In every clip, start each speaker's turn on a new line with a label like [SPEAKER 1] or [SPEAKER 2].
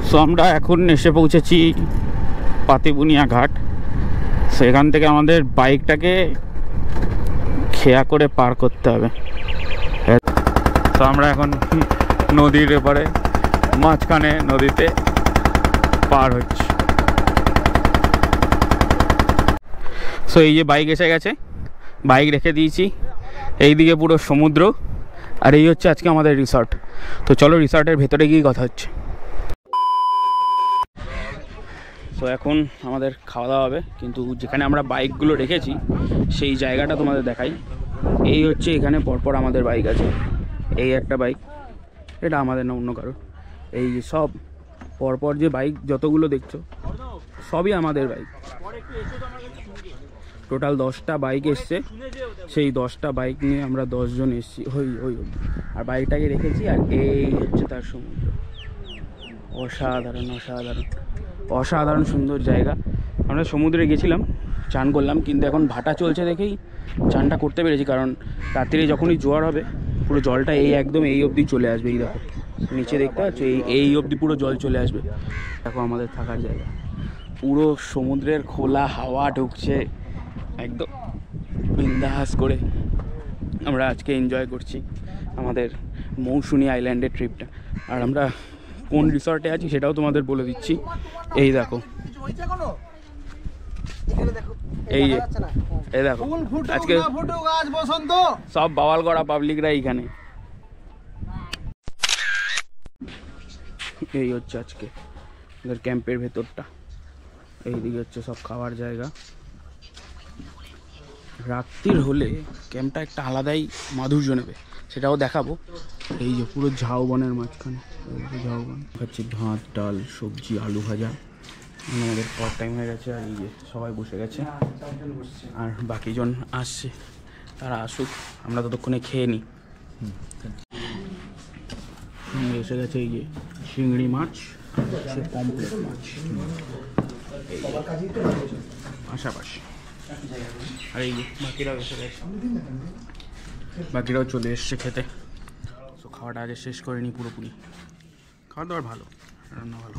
[SPEAKER 1] So আমরা এখন এসে পৌঁছেছি পাতিবুনিয়া ঘাট। সেখান থেকে আমাদের বাইকটাকে খেয়া করে পার করতে হবে। তো আমরা এখন নদীর এপারে মাঝখানে নদীতে পার হচ্ছি। সো এই যে বাইক এসে গেছে, বাইক রেখে দিয়েছি, এইদিকে পুরো সমুদ্র, আর এই হচ্ছে আজকে আমাদের রিসর্ট। তো চলো রিসর্টের ভেতরে গিয়ে কথা হচ্ছে। তো এখন আমাদের খাওয়া দাওয়া হবে, কিন্তু যেখানে আমরা বাইকগুলো রেখেছি সেই জায়গাটা তোমাদের দেখাই। এই হচ্ছে এখানে পরপর আমাদের বাইক আছে। এই একটা বাইক, এটা আমাদের না অন্য কারো। এই যে সব পরপর যে বাইক যতগুলো দেখছো সবই আমাদের বাইক। টোটাল 10টা বাইক এসছে, সেই 10টা বাইক নিয়ে আমরা 10 জন এসছি ওই আর বাইকটাকে রেখেছি। আর এই হচ্ছে তার সমুদ্র। অসাধারণ অসাধারণ অসাধারণ সুন্দর জায়গা। আমরা সমুদ্রে গেছিলাম, চান করলাম, কিন্তু এখন ভাটা চলছে দেখেই চানটা করতে পেরেছি, কারণ রাত্রিরে যখনই জোয়ার হবে পুরো জলটা এই একদম এই অবধি চলে আসবে। এই দেখো নিচে দেখতে পাচ্ছ, এই অবধি পুরো জল চলে আসবে। দেখো আমাদের থাকার জায়গা, পুরো সমুদ্রের খোলা হাওয়া ঢুকছে, একদম বিন্দাস করে আমরা আজকে এনজয় করছি আমাদের মৌসুনি আইল্যান্ডের ট্রিপটা। আর আমরা কোন রিসর্টে আছি সেটাও তোমাদের বলে দিচ্ছি। এই দেখো, এই দেখো আজকে সব বাওয়াল করা পাবলিকরা এইখানে। এই হচ্ছে আজকে আমাদের ক্যাম্পের ভেতরটা। এইদিকে হচ্ছে সব খাওয়ার জায়গা। রাত্রির হলে ক্যাম্পটা একটা আলাদাই মাধুর্য নেবে, সেটাও দেখাবো। এই যে পুরো ঝাউবনের মাঝখানে ঝাউবন হচ্ছে, ভাত ডাল সবজি আলু ভাজা। আমাদের পর টাইম হয়ে গেছে, আর এই যে সবাই বসে গেছে, আর বাকিজন আসছে, তারা আসুক, আমরা ততক্ষণে খেয়ে নিই। এসে গেছে এই যে চিংড়ি মাছ, পমফ্রেট মাছ পাশাপাশি, আর এই বাকিরাও এসে গেছে, বাকিরাও চলে এসছে খেতে। তো খাওয়াটা আগে শেষ করে নিই পুরোপুরি। খাওয়া দাওয়ার ভালো, রান্না ভালো।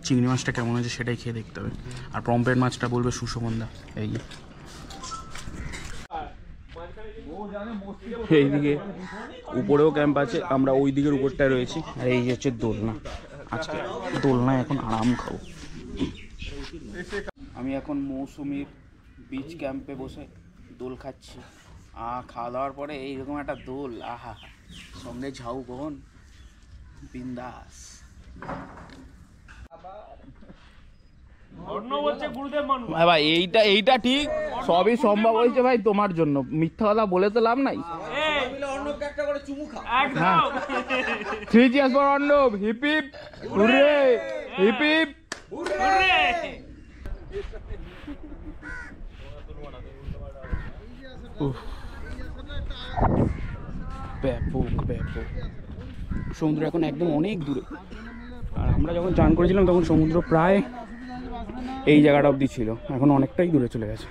[SPEAKER 1] চিংড়ি মাছটা কেমন আছে সেটাই খেয়ে দেখতে হবে, আর পমফ্রেট মাছটা বলবে সুশোভনদা। এইদিকে উপরেও ক্যাম্প আছে, আমরা ওই দিকের উপরটায় রয়েছি। আর এই হচ্ছে দোলনা, আজকে দোলনায় এখন আরাম খাবো। আমি এখন মৌসুমীর বিচ ক্যাম্পে বসে দোল খাচ্ছি। খাওয়া দাওয়ার পরে এইরকম একটা দোল, আহা, সঙ্গে ঝাউবন, বিন্দাস। ভাই এইটা ঠিক, সবই সম্ভব হয়েছে ভাই তোমার জন্য, মিথ্যা কথা বলে তো লাভ নাই। 3 cheers for Arnab, hip hip hurray, hip hip hurray. ব্যাপক ব্যাপক সমুদ্র এখন একদম অনেক দূরে। আর আমরা যখন চান করেছিলাম তখন সমুদ্র প্রায় এই জায়গাটা অবধি ছিল, এখন অনেকটাই দূরে চলে গেছে।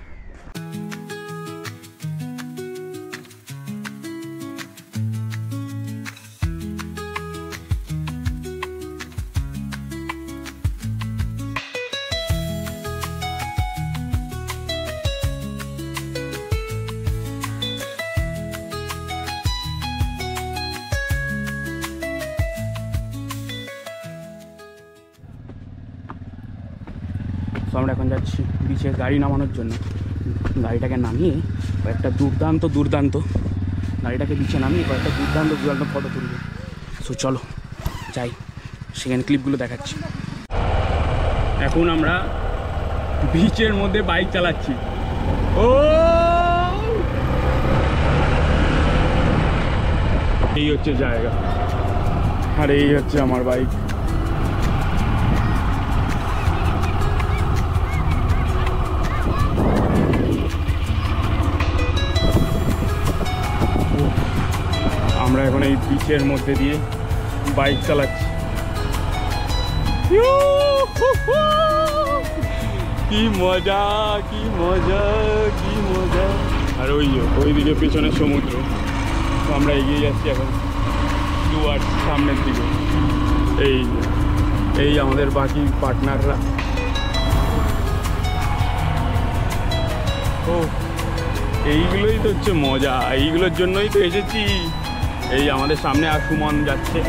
[SPEAKER 1] তো আমরা এখন যাচ্ছি বিচে গাড়ি নামানোর জন্য। গাড়িটাকে নামিয়ে কয়েকটা দুর্দান্ত গাড়িটাকে বিচে নামিয়ে কয়েকটা দুর্দান্ত ফটো তুলবো। সো চলো যাই, সেখানে ক্লিপগুলো দেখাচ্ছি। এখন আমরা বিচের মধ্যে বাইক চালাচ্ছি। ও এই হচ্ছে জায়গা, আর এই হচ্ছে আমার বাইক। আমরা এখন এই বিচের মধ্যে দিয়ে বাইক চালাচ্ছি। কি মজা কি মজা কি মজা। আর ওইদিকে পেছনে সমুদ্র। তো আমরা এগিয়ে যাচ্ছি এখন দুয়ার সামনের দিকে। এই আমাদের বাকি পার্টনাররা। ও এইগুলোই তো হচ্ছে মজা, এইগুলোর জন্যই তো এসেছি। এই আমাদের সামনে আর সুমন যাচ্ছে।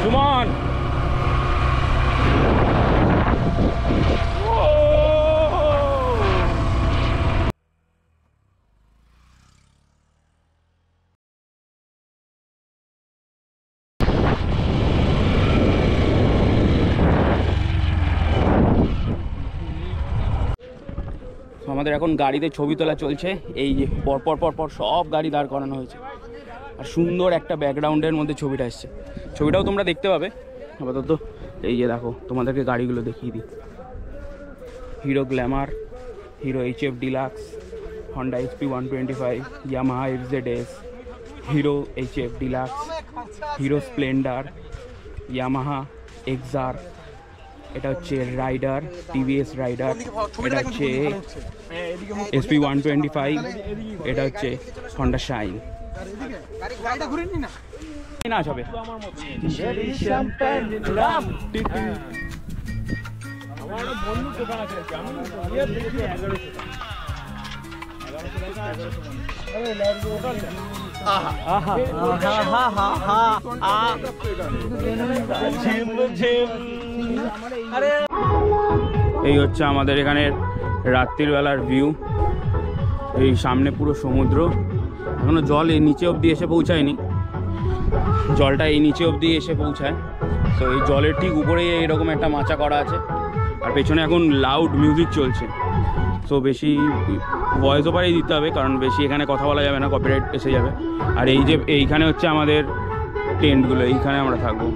[SPEAKER 1] সুমন আমাদের এখন গাড়িতে ছবি তোলা চলছে। এই যে পরপর সব গাড়ি দাঁড় করানো হয়েছে, আর সুন্দর একটা ব্যাকগ্রাউন্ডের মধ্যে ছবিটা এসছে। ছবিটাও তোমরা দেখতে পাবে। আপাতত এই যে দেখো, তোমাদেরকে গাড়িগুলো দেখিয়ে দিই। Hero Glamour, hero HF deluxe, Honda HP 125, Yamaha FZS, hero HF deluxe, hero Splendor, Yamaha XR, এটা হচ্ছে রাইডার, TVS রাইডার, এটা হচ্ছে SP 125, এটা হচ্ছে হন্ডা শাইন। না সবে এই হচ্ছে আমাদের এখানের রাত্রির বেলার ভিউ। এই সামনে পুরো সমুদ্র, এখনো জল এই নিচে অবধি এসে পৌঁছায়নি, জলটা এই নিচে অবধি এসে পৌঁছায়। তো এই জলের ঠিক উপরেই এরকম একটা মাচা করা আছে, আর পেছনে এখন লাউড মিউজিক চলছে। সো বেশি ভয়েস ওভারই দিতে হবে, কারণ বেশি এখানে কথা বলা যাবে না, কপিরাইট এসে যাবে। আর এই যে এইখানে হচ্ছে আমাদের টেন্টগুলো, এইখানে আমরা থাকবো।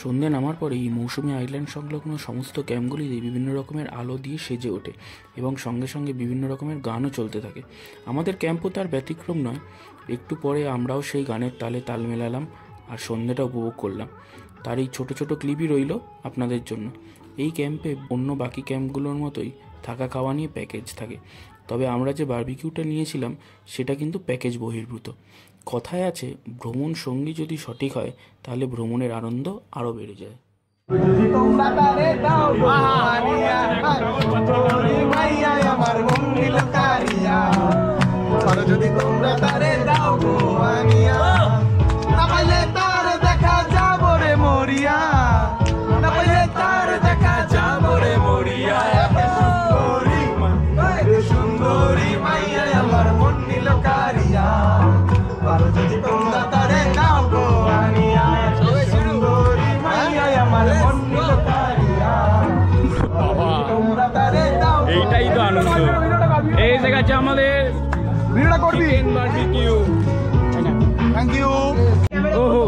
[SPEAKER 2] সন্ধ্যে নামার পরে এই মৌসুমী আইল্যান্ড সংলগ্ন সমস্ত ক্যাম্পগুলিতে বিভিন্ন রকমের আলো দিয়ে সেজে ওঠে এবং সঙ্গে সঙ্গে বিভিন্ন রকমের গানও চলতে থাকে। আমাদের ক্যাম্পও তার ব্যতিক্রম নয়। একটু পরে আমরাও সেই গানের তালে তাল মেলালাম আর সন্ধ্যেটা উপভোগ করলাম। তার এই ছোট ছোট ক্লিপই রইল আপনাদের জন্য। এই ক্যাম্পে অন্য বাকি ক্যাম্পগুলোর মতোই থাকা খাওয়া নিয়ে প্যাকেজ থাকে, তবে আমরা যে বারবিকিউটা নিয়েছিলাম সেটা কিন্তু প্যাকেজ বহির্ভূত। কথায় আছে, ভ্রমণ সঙ্গী যদি সঠিক হয় তাহলে ভ্রমণের আনন্দ আরও বেড়ে যায়।
[SPEAKER 1] এইটাই তো আনন্দ। এই জায়গায় আমাদের ভিডিওটা করবি বারবিকিউ। Thank you. ওহো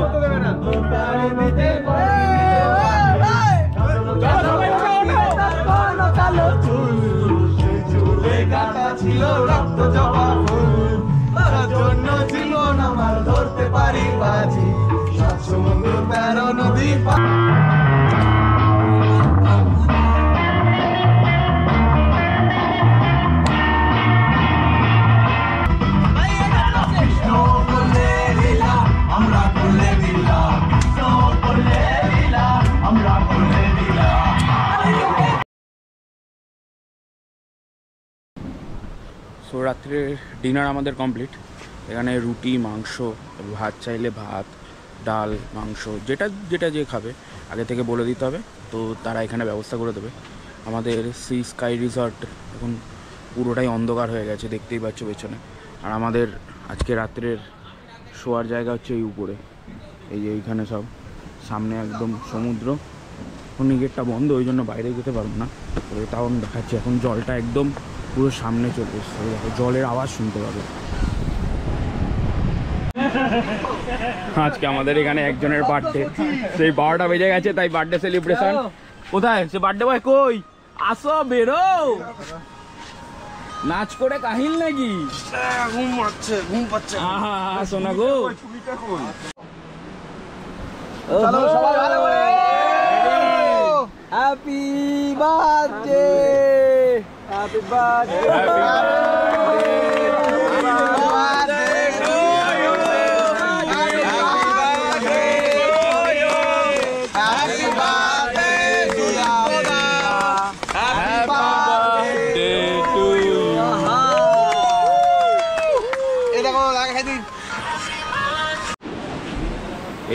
[SPEAKER 1] ছিল রক্ত জবা ফুল, তার জন্য জীবন আমার ধরতে পারি বাজি, সাত সমুদ্র 13 নদী। সো রাত্রের ডিনার আমাদের কমপ্লিট। এখানে রুটি, মাংস, ভাত চাইলে ভাত, ডাল, মাংস, যেটা যেটা যে খাবে আগে থেকে বলে দিতে হবে, তো তারা এখানে ব্যবস্থা করে দেবে। আমাদের সি স্কাই রিসর্ট এখন পুরোটাই অন্ধকার হয়ে গেছে, দেখতেই পাচ্ছ পেছনে। আর আমাদের আজকে রাত্রের শোয়ার জায়গা হচ্ছে এই উপরে, এই যে এইখানে সব সামনে একদম সমুদ্র। এখন গেটটা বন্ধ, ওই জন্য বাইরে যেতে পারবো না, তাও আমি দেখাচ্ছি। এখন জলটা একদম পুরো সামনে চলে এসছে, দেখো জলের আওয়াজ শুনতে পাবে। আজকে আমাদের এখানে একজনের বার্থডে, সেই 12টা বেজে গেছে, তাই বার্থডে সেলিব্রেশন। কোথায় সে বার্থডে বয়? কই আসো, বেরো, নাচ করে কাহিল নাকি? ঘুম পাচ্ছে। আহা সোনা গো, চলো সবাই ভালো করে happy birthday, happy birthday, happy birthday to you.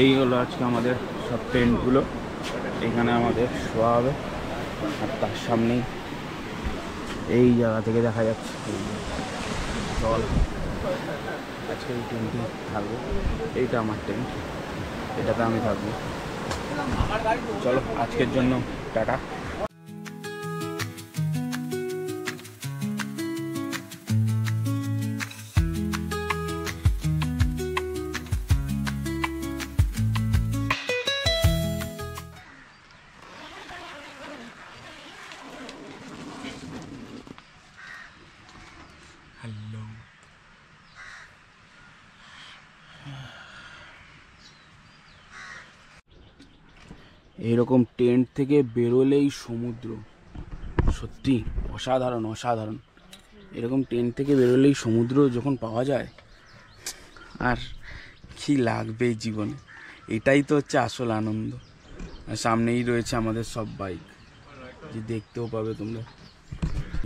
[SPEAKER 1] এই হলো আজকে আমাদের সব টেন্টগুলো। এখানে আমাদের শোয়া হবে, আর তার সামনেই এই জায়গা থেকে দেখা যাচ্ছে জল। আজকে এই টেন্টে থাকবো, এইটা আমার টেন্ট, এটাতে আমি থাকবো। চলো আজকের জন্য টাটা। হ্যালো, এইরকম টেন্ট থেকে বেরোলেই সমুদ্র, সত্যি অসাধারণ অসাধারণ। এরকম টেন্ট থেকে বেরোলেই সমুদ্র যখন পাওয়া যায়, আর কি লাগবে জীবনে, এটাই তো হচ্ছে আসল আনন্দ। আর সামনেই রয়েছে আমাদের সব বাইক, যে দেখতেও পাবে তোমরা।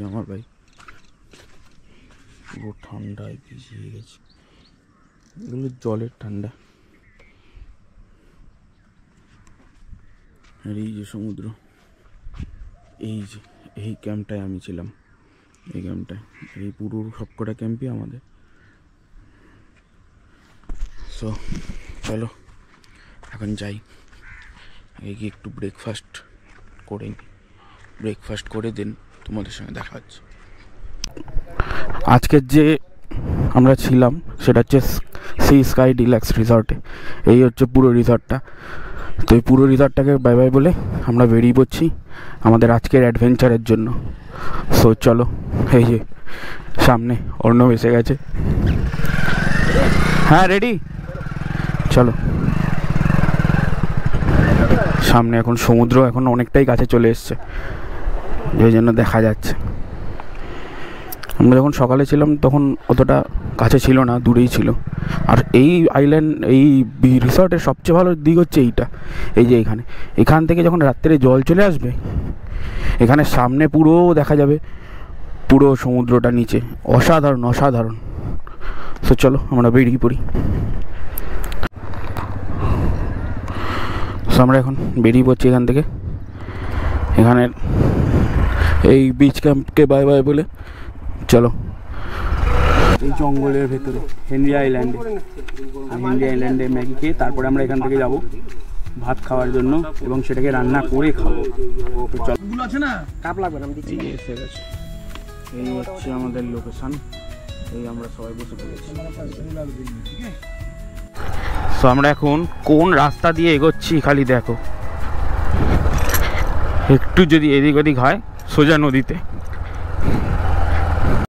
[SPEAKER 1] আমার বাইক পুরো ঠান্ডায় ভিজিয়ে গেছে, এগুলো জলের ঠান্ডা। আর এই যে সমুদ্র, এই যে এই ক্যাম্পটায় আমি ছিলাম, এই ক্যাম্পটায়, এই পুরো সবকটা ক্যাম্পই আমাদের। সো চলো এখন যাই, আগে গিয়ে একটু ব্রেকফাস্ট করে নিই, ব্রেকফাস্ট করে দিন তোমাদের সঙ্গে দেখা হচ্ছে। আজকের যে আমরা ছিলাম সেটা হচ্ছে সি স্কাই ডিলাক্স রিসর্টে। এই হচ্ছে পুরো রিসর্টটা। তো এই পুরো রিসর্টটাকে বাই বাই বলে আমরা বেরিয়ে পড়ছি আমাদের আজকের অ্যাডভেঞ্চারের জন্য। সো চলো, এই যে সামনে অর্ণব এসে গেছে। হ্যাঁ রেডি, চলো। সামনে এখন সমুদ্র এখন অনেকটাই কাছে চলে এসছে, এই জন্য দেখা যাচ্ছে। আমরা যখন সকালে ছিলাম তখন অতটা কাছে ছিল না, দূরেই ছিল। আর এই আইল্যান্ড, এই রিসর্টের সবচেয়ে ভালো দিক হচ্ছে এইটা, এই যে এখান থেকে যখন রাত্রে জল চলে আসবে, এখানে সামনে পুরো দেখা যাবে পুরো সমুদ্রটা নিচে, অসাধারণ অসাধারণ। তো চলো আমরা বেরিয়ে পড়ি। সো আমরা এখন বেরিয়ে পড়ছি এখান থেকে, এখানের এই বিচ ক্যাম্পকে বাই বাই বলে। চলো এই জঙ্গলের ভেতরে হেনরি আইল্যান্ডে ম্যাগি খেয়ে তারপরে আমরা এখান থেকে যাব ভাত খাওয়ার জন্য, এবং সেটাকে রান্না করে খাবো। চলো, এই এসে গেছে, এই হচ্ছে আমাদের লোকেশন, এই আমরা সবাই বসে পড়েছি। সো আমরা এখন কোন রাস্তা দিয়ে এগোচ্ছি খালি দেখো, একটু যদি এদিক ওদিক হয় সোজা নদীতে,